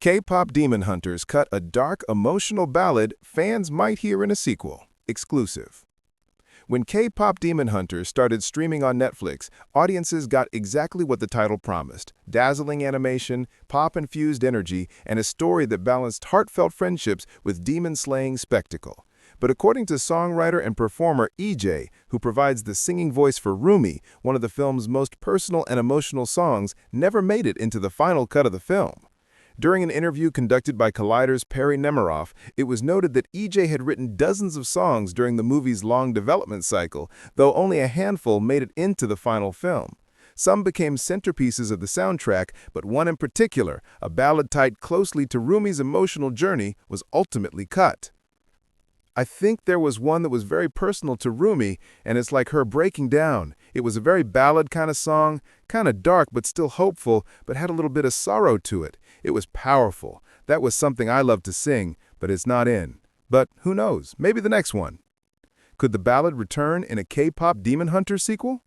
K-pop Demon Hunters cut a dark, emotional ballad fans might hear in a sequel. Exclusive. When K-pop Demon Hunters started streaming on Netflix, audiences got exactly what the title promised: dazzling animation, pop-infused energy, and a story that balanced heartfelt friendships with demon-slaying spectacle. But according to songwriter and performer EJ, who provides the singing voice for Rumi, one of the film's most personal and emotional songs, never made it into the final cut of the film. During an interview conducted by Collider's Perry Nemiroff, it was noted that EJ had written dozens of songs during the movie's long development cycle, though only a handful made it into the final film. Some became centerpieces of the soundtrack, but one in particular, a ballad tied closely to Rumi's emotional journey, was ultimately cut. I think there was one that was very personal to Rumi, and it's like her breaking down. It was a very ballad kind of song, kind of dark but still hopeful, but had a little bit of sorrow to it. It was powerful. That was something I love to sing, but it's not in. But who knows, maybe the next one. Could the ballad return in a K-pop Demon Hunter sequel?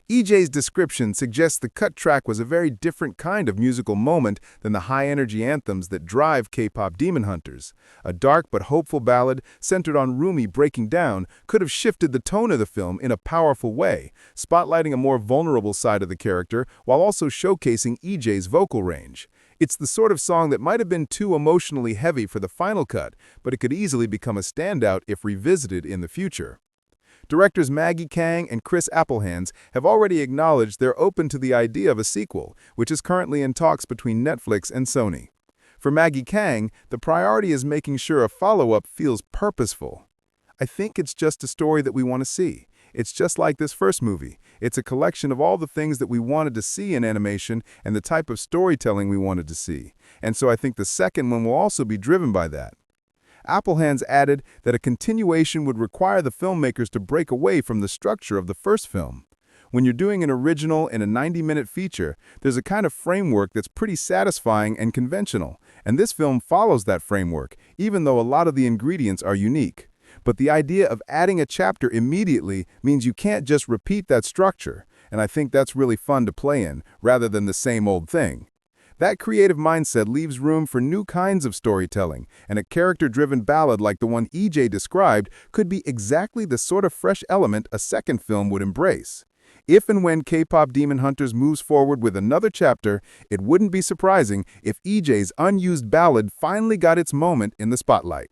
EJ's description suggests the cut track was a very different kind of musical moment than the high-energy anthems that drive K-pop Demon Hunters. A dark but hopeful ballad centered on Rumi breaking down could have shifted the tone of the film in a powerful way, spotlighting a more vulnerable side of the character while also showcasing EJ's vocal range. It's the sort of song that might have been too emotionally heavy for the final cut, but it could easily become a standout if revisited in the future. Directors Maggie Kang and Chris Applehands have already acknowledged they're open to the idea of a sequel, which is currently in talks between Netflix and Sony. For Maggie Kang, the priority is making sure a follow-up feels purposeful. I think it's just a story that we want to see. It's just like this first movie. It's a collection of all the things that we wanted to see in animation and the type of storytelling we wanted to see. And so I think the second one will also be driven by that. Applehands added that a continuation would require the filmmakers to break away from the structure of the first film. When you're doing an original in a 90-minute feature, there's a kind of framework that's pretty satisfying and conventional, and this film follows that framework, even though a lot of the ingredients are unique. But the idea of adding a chapter immediately means you can't just repeat that structure, and I think that's really fun to play in, rather than the same old thing. That creative mindset leaves room for new kinds of storytelling, and a character-driven ballad like the one EJ described could be exactly the sort of fresh element a second film would embrace. If and when K-pop Demon Hunters moves forward with another chapter, it wouldn't be surprising if EJ's unused ballad finally got its moment in the spotlight.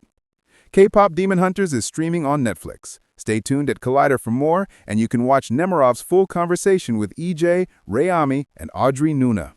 K-pop Demon Hunters is streaming on Netflix. Stay tuned at Collider for more, and you can watch Nemiroff's full conversation with EJ, Rayami, and Audrey Nuna.